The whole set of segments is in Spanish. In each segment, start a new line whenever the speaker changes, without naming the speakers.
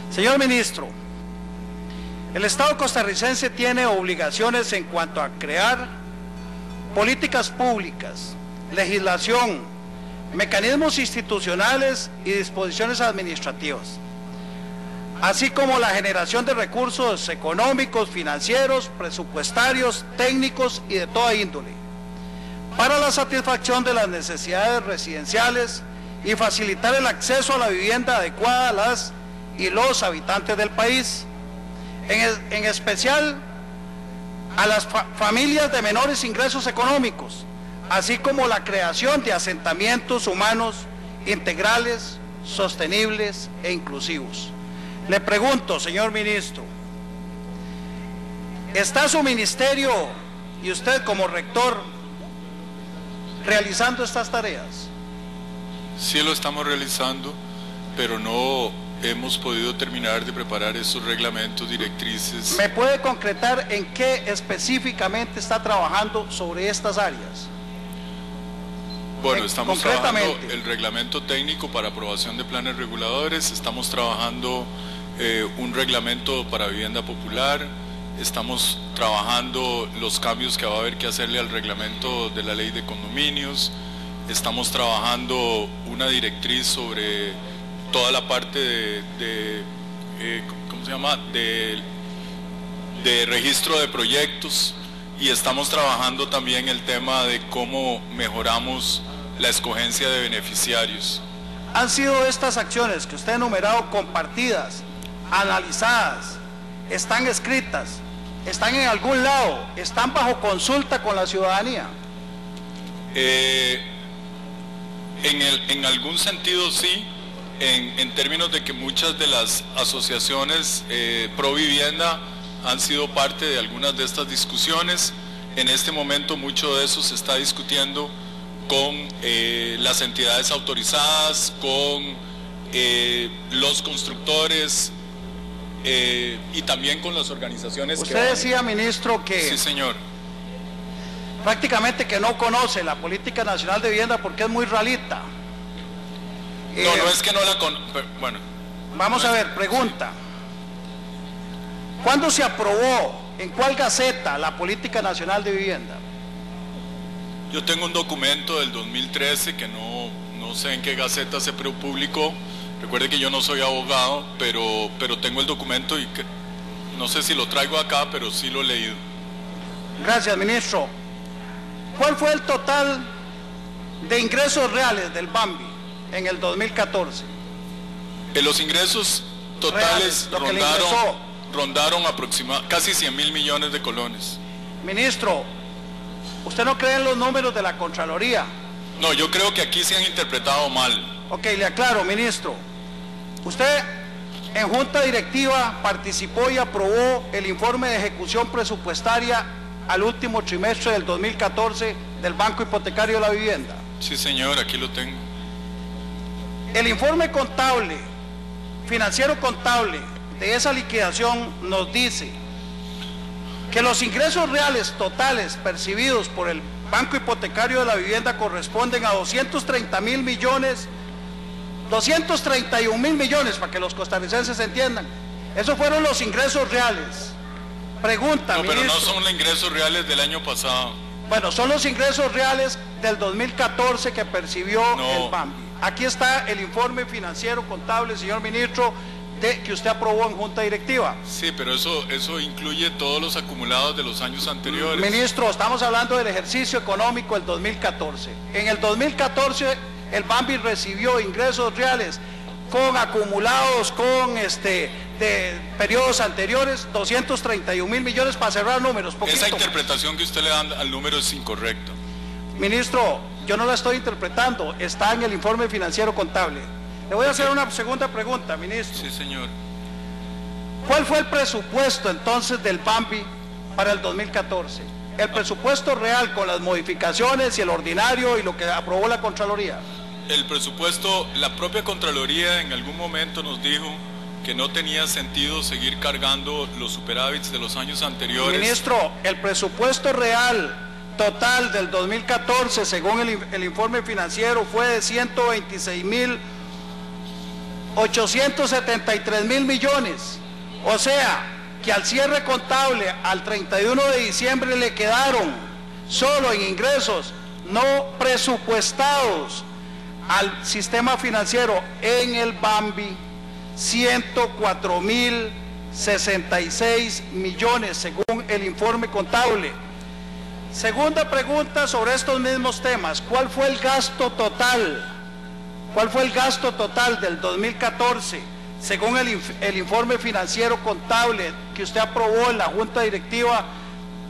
Señor Ministro, el Estado costarricense tiene obligaciones en cuanto a crear políticas públicas, legislación, mecanismos institucionales y disposiciones administrativas, así como la generación de recursos económicos, financieros, presupuestarios, técnicos y de toda índole, para la satisfacción de las necesidades residenciales y facilitar el acceso a la vivienda adecuada a las y los habitantes del país, en especial a las familias de menores ingresos económicos, así como la creación de asentamientos humanos integrales, sostenibles e inclusivos. Le pregunto, señor ministro, ¿está su ministerio y usted como rector realizando estas tareas?
Sí lo estamos realizando, pero no hemos podido terminar de preparar esos reglamentos, directrices.
¿Me puede concretar en qué específicamente está trabajando sobre estas áreas?
Bueno, estamos trabajando el reglamento técnico para aprobación de planes reguladores, estamos trabajando un reglamento para vivienda popular, estamos trabajando los cambios que va a haber que hacerle al reglamento de la ley de condominios, estamos trabajando una directriz sobre toda la parte ¿cómo se llama?, de registro de proyectos, y estamos trabajando también el tema de cómo mejoramos la escogencia de beneficiarios.
¿Han sido estas acciones que usted ha enumerado compartidas, analizadas, están escritas, están en algún lado, están bajo consulta con la ciudadanía?
En algún sentido sí, en términos de que muchas de las asociaciones pro vivienda han sido parte de algunas de estas discusiones. En este momento mucho de eso se está discutiendo con las entidades autorizadas, con los constructores y también con las organizaciones.
Usted decía, ministro, que...
Sí, señor.
Prácticamente que no conoce la Política Nacional de Vivienda porque es muy ralita.
No es que no la conozco. Bueno.
Vamos a ver, pregunta. ¿Cuándo se aprobó, en cuál gaceta, la Política Nacional de Vivienda?
Yo tengo un documento del 2013 que no sé en qué gaceta se publicó. Recuerde que yo no soy abogado, pero tengo el documento y que, no sé si lo traigo acá, pero sí lo he leído.
Gracias, ministro. ¿Cuál fue el total de ingresos reales del BAMBI en el 2014?
Los ingresos totales rondaron aproximadamente casi 100.000 millones de colones.
Ministro, ¿usted no cree en los números de la Contraloría?
No, yo creo que aquí se han interpretado mal.
Ok, le aclaro, ministro. Usted en Junta Directiva participó y aprobó el informe de ejecución presupuestaria al último trimestre del 2014 del Banco Hipotecario de la Vivienda.
Sí, señor, aquí lo tengo.
El informe contable, financiero contable de esa liquidación nos dice que los ingresos reales totales percibidos por el Banco Hipotecario de la Vivienda corresponden a 231 mil millones, para que los costarricenses entiendan. Esos fueron los ingresos reales. Pregunta,
no, pero
ministro,
no son los ingresos reales del año pasado.
Bueno, son los ingresos reales del 2014 que percibió el BAMBI. Aquí está el informe financiero contable, señor ministro, que usted aprobó en Junta Directiva.
Sí, pero eso incluye todos los acumulados de los años anteriores.
Ministro, estamos hablando del ejercicio económico del 2014. En el 2014 el BAMBI recibió ingresos reales con acumulados, con de periodos anteriores, 231 mil millones, para cerrar números.
Esa interpretación que usted le da al número es incorrecta.
Ministro, yo no la estoy interpretando, está en el informe financiero contable. Le voy a hacer una segunda pregunta, ministro.
Sí, señor.
¿Cuál fue el presupuesto entonces del BAMBI para el 2014? El presupuesto real con las modificaciones y el ordinario y lo que aprobó la Contraloría.
El presupuesto, la propia Contraloría en algún momento nos dijo que no tenía sentido seguir cargando los superávits de los años anteriores.
Ministro, el presupuesto real total del 2014, según el informe financiero, fue de 126.800 873.000 millones. O sea, que al cierre contable al 31 de diciembre le quedaron solo en ingresos no presupuestados al sistema financiero en el BAMBI 104.066 millones según el informe contable. Segunda pregunta sobre estos mismos temas: ¿cuál fue el gasto total? ¿Cuál fue el gasto total del 2014 según el informe financiero contable que usted aprobó en la Junta Directiva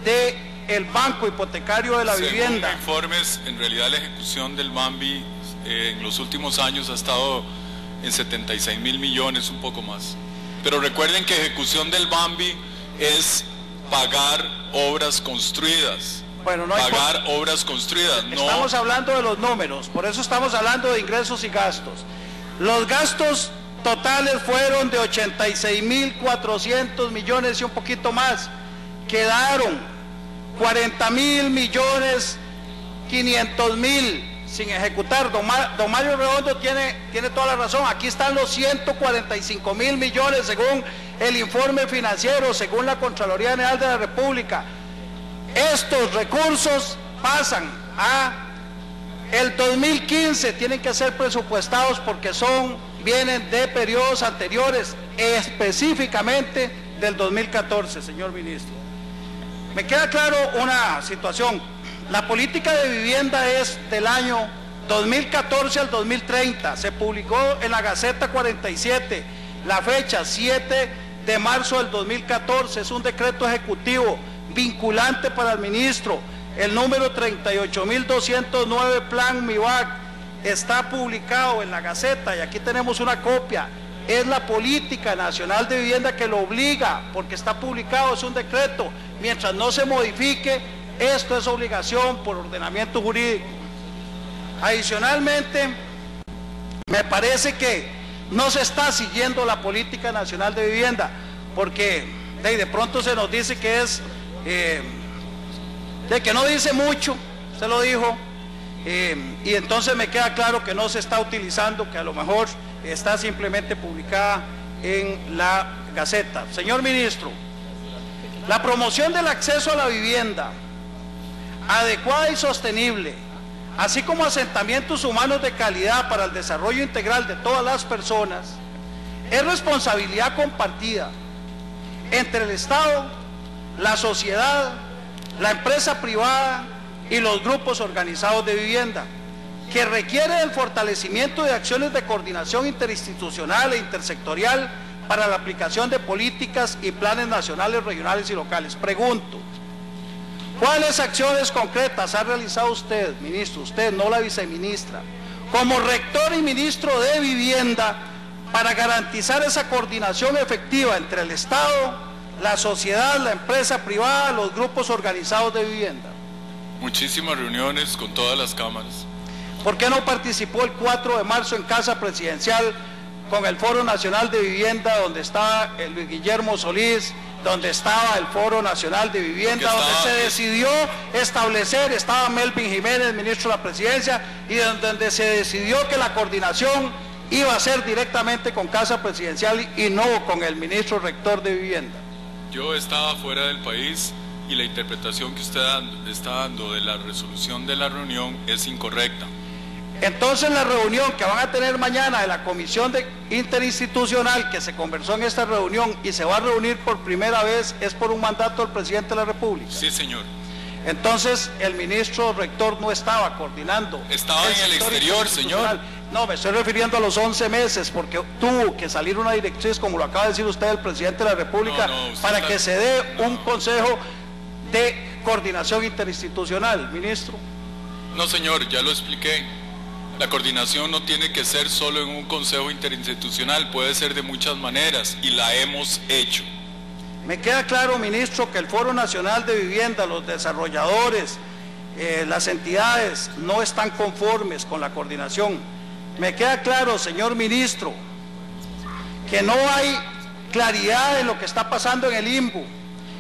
del Banco Hipotecario de la Vivienda?
Según informes, en realidad la ejecución del BAMBI en los últimos años ha estado en 76.000 millones, un poco más. Pero recuerden que ejecución del BAMBI es pagar obras construidas.
Bueno, no
pagar obras construidas.
Estamos hablando de los números, por eso estamos hablando de ingresos y gastos. Los gastos totales fueron de 86.400 millones y un poquito más. Quedaron 40.000.500.000 sin ejecutar. Don Mario Redondo tiene toda la razón. Aquí están los 145.000 millones según el informe financiero, según la Contraloría General de la República. Estos recursos pasan a el 2015, tienen que ser presupuestados porque vienen de periodos anteriores, específicamente del 2014, señor ministro. Me queda claro una situación: la política de vivienda es del año 2014 al 2030, se publicó en la Gaceta 47, la fecha 7 de marzo del 2014, es un decreto ejecutivo vinculante para el ministro, el número 38.209 Plan MIVAC, está publicado en la Gaceta y aquí tenemos una copia. Es la Política Nacional de Vivienda que lo obliga, porque está publicado, es un decreto. Mientras no se modifique, esto es obligación por ordenamiento jurídico. Adicionalmente, me parece que no se está siguiendo la Política Nacional de Vivienda, porque de pronto se nos dice que es de que no dice mucho, usted lo dijo, y entonces me queda claro que no se está utilizando, que a lo mejor está simplemente publicada en la Gaceta. Señor ministro, la promoción del acceso a la vivienda adecuada y sostenible, así como asentamientos humanos de calidad para el desarrollo integral de todas las personas, es responsabilidad compartida entre el Estado, la sociedad, la empresa privada y los grupos organizados de vivienda, que requiere el fortalecimiento de acciones de coordinación interinstitucional e intersectorial para la aplicación de políticas y planes nacionales, regionales y locales. Pregunto, ¿cuáles acciones concretas ha realizado usted, ministro, usted, no la viceministra, como rector y ministro de Vivienda, para garantizar esa coordinación efectiva entre el Estado, la sociedad, la empresa privada, los grupos organizados de vivienda?
Muchísimas reuniones con todas las cámaras.
¿Por qué no participó el 4 de marzo en Casa Presidencial con el Foro Nacional de Vivienda, donde estaba Luis Guillermo Solís, donde estaba el Foro Nacional de Vivienda, donde se decidió establecer, estaba Melvin Jiménez, ministro de la Presidencia, y donde se decidió que la coordinación iba a ser directamente con Casa Presidencial y no con el ministro rector de Vivienda?
Yo estaba fuera del país y la interpretación que usted está dando de la resolución de la reunión es incorrecta.
Entonces la reunión que van a tener mañana de la Comisión Interinstitucional, que se conversó en esta reunión y se va a reunir por primera vez, es por un mandato del presidente de la República.
Sí, señor.
Entonces el ministro rector no estaba coordinando.
Estaba en el exterior, señor.
No, me estoy refiriendo a los 11 meses, porque tuvo que salir una directriz, como lo acaba de decir usted, el presidente de la República, para que se dé un consejo de coordinación interinstitucional, ministro.
No, señor, ya lo expliqué. La coordinación no tiene que ser solo en un consejo interinstitucional, puede ser de muchas maneras y la hemos hecho.
Me queda claro, ministro, que el Foro Nacional de Vivienda, los desarrolladores, las entidades no están conformes con la coordinación. Me queda claro, señor ministro, que no hay claridad en lo que está pasando en el INBU,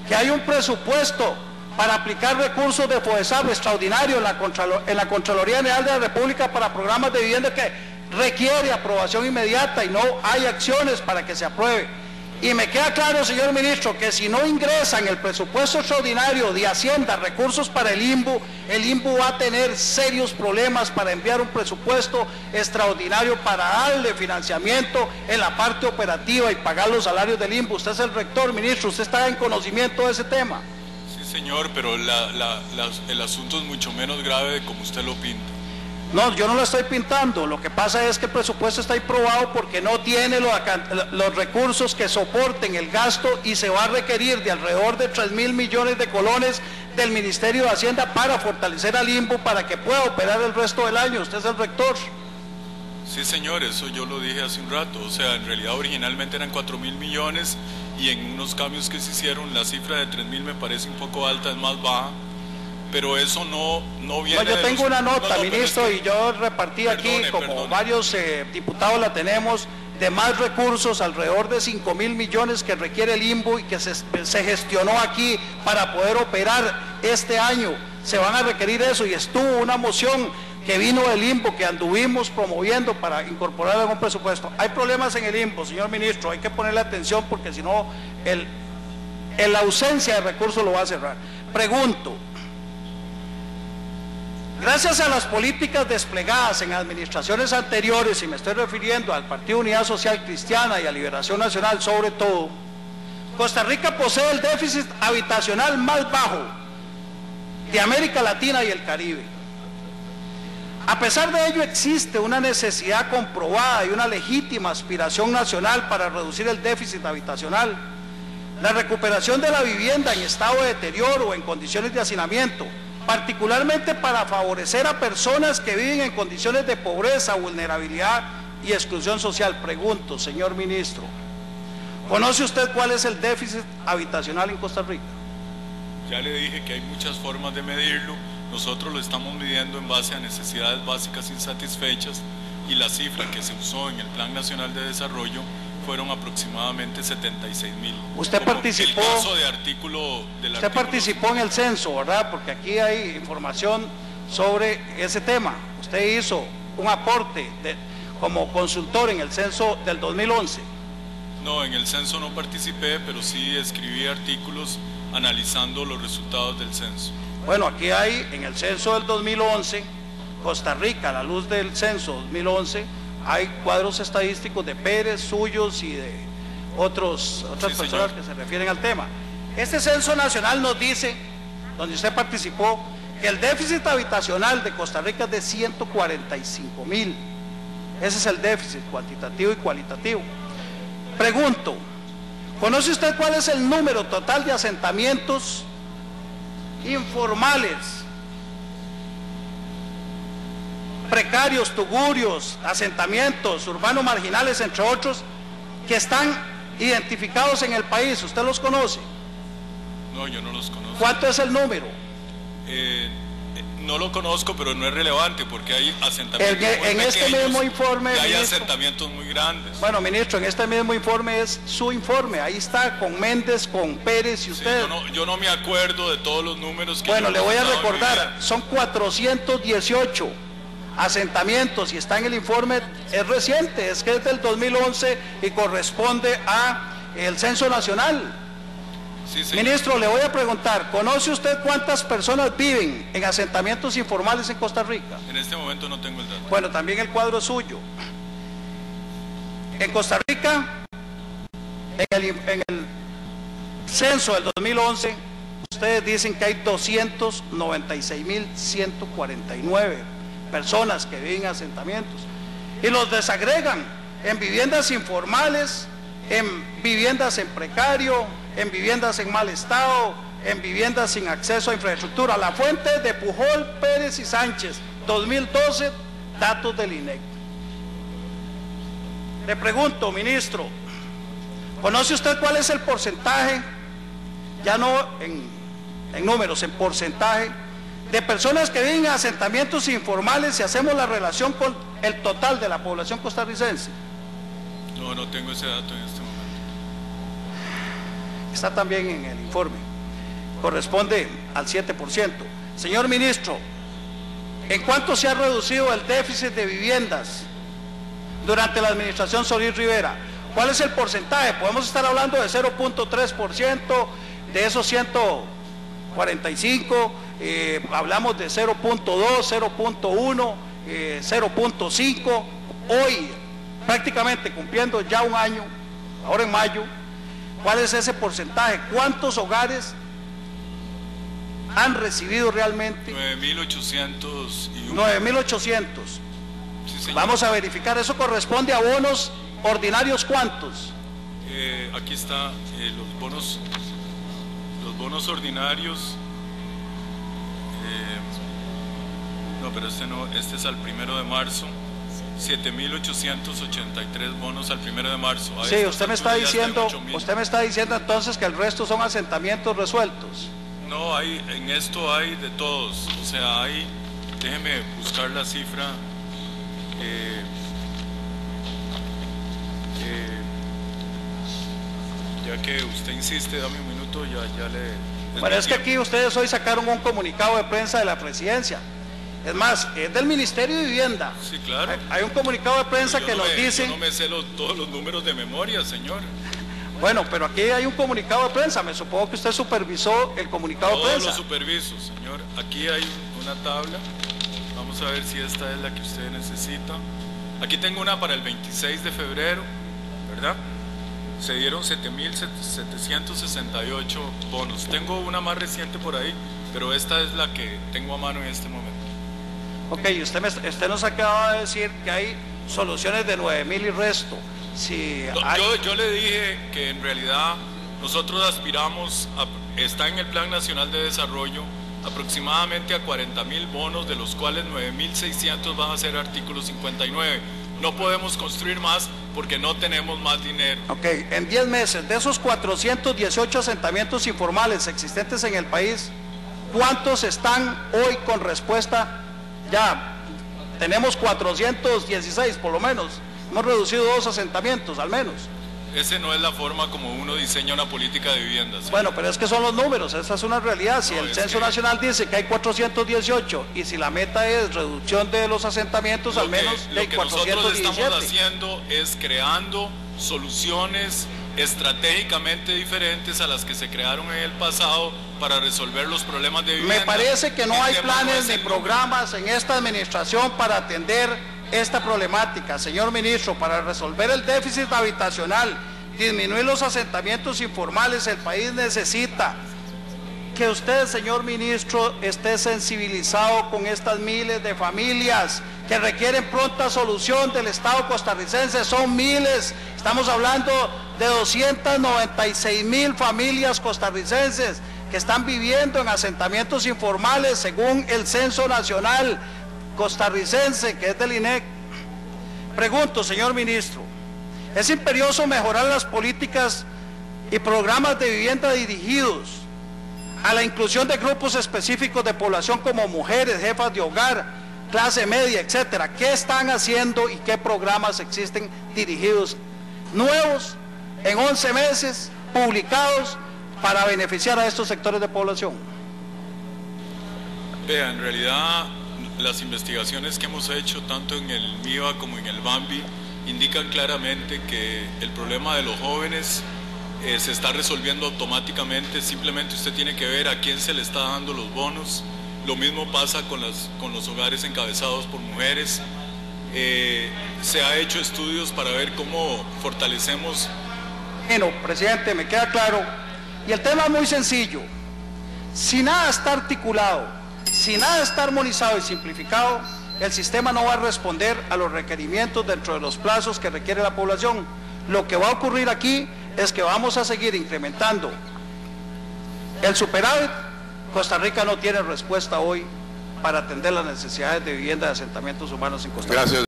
que hay un presupuesto para aplicar recursos de FODESAB extraordinario en la Contraloría General de la República para programas de vivienda que requiere aprobación inmediata y no hay acciones para que se apruebe. Y me queda claro, señor ministro, que si no ingresa en el presupuesto extraordinario de Hacienda recursos para el INBU va a tener serios problemas para enviar un presupuesto extraordinario para darle financiamiento en la parte operativa y pagar los salarios del INBU. Usted es el rector, ministro, usted está en conocimiento de ese tema.
Sí, señor, pero el asunto es mucho menos grave de como usted lo pinta.
No, yo no lo estoy pintando, lo que pasa es que el presupuesto está aprobado porque no tiene los recursos que soporten el gasto y se va a requerir de alrededor de 3.000 millones de colones del Ministerio de Hacienda para fortalecer al INBU para que pueda operar el resto del año. Usted es el rector.
Sí, señor, eso yo lo dije hace un rato, o sea, en realidad originalmente eran 4.000 millones y en unos cambios que se hicieron la cifra de 3.000 me parece un poco alta, es más baja. Pero eso no viene.
No, yo tengo una nota, ministro, y yo repartí aquí, como varios diputados la tenemos, de más recursos, alrededor de 5.000 millones que requiere el INBU y que se gestionó aquí para poder operar este año. Se van a requerir eso y estuvo una moción que vino del INBU que anduvimos promoviendo para incorporar en un presupuesto. Hay problemas en el INBU, señor ministro, hay que ponerle atención porque si no, la ausencia de recursos lo va a cerrar. Pregunto. Gracias a las políticas desplegadas en administraciones anteriores, y me estoy refiriendo al Partido Unidad Social Cristiana y a Liberación Nacional sobre todo, Costa Rica posee el déficit habitacional más bajo de América Latina y el Caribe. A pesar de ello existe una necesidad comprobada y una legítima aspiración nacional para reducir el déficit habitacional. La recuperación de la vivienda en estado de deterioro o en condiciones de hacinamiento, particularmente para favorecer a personas que viven en condiciones de pobreza, vulnerabilidad y exclusión social. Pregunto, señor ministro, ¿conoce usted cuál es el déficit habitacional en Costa Rica?
Ya le dije que hay muchas formas de medirlo, nosotros lo estamos midiendo en base a necesidades básicas insatisfechas y la cifra que se usó en el Plan Nacional de Desarrollo fueron aproximadamente 76.000.
Usted participó,
el caso de artículo del
usted participó en el censo, ¿verdad? Porque aquí hay información sobre ese tema. Usted hizo un aporte como consultor en el censo del 2011.
No, en el censo no participé, pero sí escribí artículos analizando los resultados del censo.
Bueno, aquí hay en el censo del 2011, Costa Rica, a la luz del censo 2011, hay cuadros estadísticos de Pérez, suyos y de otras personas que se refieren al tema. Este censo nacional nos dice, donde usted participó, que el déficit habitacional de Costa Rica es de 145.000. Ese es el déficit cuantitativo y cualitativo. Pregunto, ¿conoce usted cuál es el número total de asentamientos informales, precarios, tugurios, asentamientos urbanos marginales, entre otros, que están identificados en el país? ¿Usted los conoce?
No, yo no los conozco.
¿Cuánto es el número?
No lo conozco, pero no es relevante porque hay asentamientos muy
en
pequeños,
este mismo informe,
y hay
ministro,
asentamientos muy grandes.
Bueno, ministro, en este mismo informe es su informe, ahí está con Méndez, con Pérez y usted.
Sí, yo no me acuerdo de todos los números que...
Bueno, le voy a recordar, son 418 asentamientos y está en el informe, es reciente, es que es del 2011 y corresponde a el censo nacional.
Sí,
ministro, le voy a preguntar, ¿conoce usted cuántas personas viven en asentamientos informales en Costa Rica?
En este momento no tengo el dato.
Bueno, también el cuadro es suyo. En Costa Rica, en el censo del 2011, ustedes dicen que hay 296.149 personas que viven en asentamientos y los desagregan en viviendas informales, en viviendas en precario, en viviendas en mal estado, en viviendas sin acceso a infraestructura. La fuente de Pujol, Pérez y Sánchez, 2012, datos del INEC. Le pregunto, ministro, ¿conoce usted cuál es el porcentaje, ya no en números, en porcentaje, de personas que viven en asentamientos informales si hacemos la relación con el total de la población costarricense?
No tengo ese dato en este momento.
Está también en el informe, corresponde al 7%. Señor ministro, ¿en cuánto se ha reducido el déficit de viviendas durante la administración Solís Rivera. ¿Cuál es el porcentaje? Podemos estar hablando de 0.3%, de esos 145, hablamos de 0.2, 0.1, 0.5, hoy prácticamente cumpliendo ya un año, ahora en mayo. ¿Cuál es ese porcentaje? ¿Cuántos hogares han recibido realmente?
9.801.
9.800. Sí, vamos a verificar, eso corresponde a bonos ordinarios, ¿cuántos?
Aquí está los bonos ordinarios. No, pero este es al 1 de marzo. 7.883 bonos al 1 de marzo.
Sí, usted me está diciendo entonces que el resto son asentamientos resueltos.
No, en esto hay de todos, o sea, déjeme buscar la cifra. Ya que usted insiste, dame un minuto, ya le...
Bueno, es que aquí ustedes hoy sacaron un comunicado de prensa de la presidencia. Es más, es del Ministerio de Vivienda.
Sí, claro.
Hay un comunicado de prensa que nos dice...
Yo no me sé todos los números de memoria, señor.
Bueno, pero aquí hay un comunicado de prensa. Me supongo que usted supervisó el comunicado de prensa.
Todos los superviso, señor. Aquí hay una tabla. Vamos a ver si esta es la que usted necesita. Aquí tengo una para el 26 de febrero, ¿verdad? Se dieron 7.768 bonos. Tengo una más reciente por ahí, pero esta es la que tengo a mano en este momento.
Ok, usted nos acaba de decir que hay soluciones de 9.000 y resto. Si hay...
yo le dije que en realidad nosotros aspiramos, está en el Plan Nacional de Desarrollo, aproximadamente a 40.000 bonos, de los cuales 9.600 van a ser artículo 59. No podemos construir más porque no tenemos más dinero.
Ok, en 10 meses, de esos 418 asentamientos informales existentes en el país, ¿cuántos están hoy con respuesta? Ya tenemos 416 por lo menos, hemos reducido 2 asentamientos al menos.
Ese no es la forma como uno diseña una política de vivienda, ¿sí?
Bueno, pero es que son los números, esa es una realidad. Si el Censo Nacional dice que hay 418 y si la meta es reducción de los asentamientos, al menos hay 417. Lo que nosotros
estamos haciendo es creando soluciones estratégicamente diferentes a las que se crearon en el pasado para resolver los problemas de vivienda.
Me parece que no hay planes ni programas en esta administración para atender esta problemática, señor ministro. Para resolver el déficit habitacional, disminuir los asentamientos informales, el país necesita que usted, señor ministro, esté sensibilizado con estas miles de familias que requieren pronta solución del Estado costarricense. Son miles, estamos hablando de 296.000 familias costarricenses que están viviendo en asentamientos informales según el Censo Nacional costarricense, que es del INEC. Pregunto, señor ministro, ¿es imperioso mejorar las políticas y programas de vivienda dirigidos a la inclusión de grupos específicos de población como mujeres, jefas de hogar, clase media, etcétera? ¿Qué están haciendo y qué programas existen dirigidos nuevos en 11 meses publicados para beneficiar a estos sectores de población?
Vea, en realidad las investigaciones que hemos hecho tanto en el MIVA como en el BAMBI indican claramente que el problema de los jóvenes se está resolviendo automáticamente. Simplemente usted tiene que ver a quién se le está dando los bonos. Lo mismo pasa con los hogares encabezados por mujeres. Se ha hecho estudios para ver cómo fortalecemos.
Bueno, presidente, me queda claro. Y el tema es muy sencillo. Si nada está articulado, si nada está armonizado y simplificado, el sistema no va a responder a los requerimientos dentro de los plazos que requiere la población. Lo que va a ocurrir aquí es que vamos a seguir incrementando el superávit. Costa Rica no tiene respuesta hoy para atender las necesidades de vivienda de asentamientos humanos en Costa Rica.
Gracias.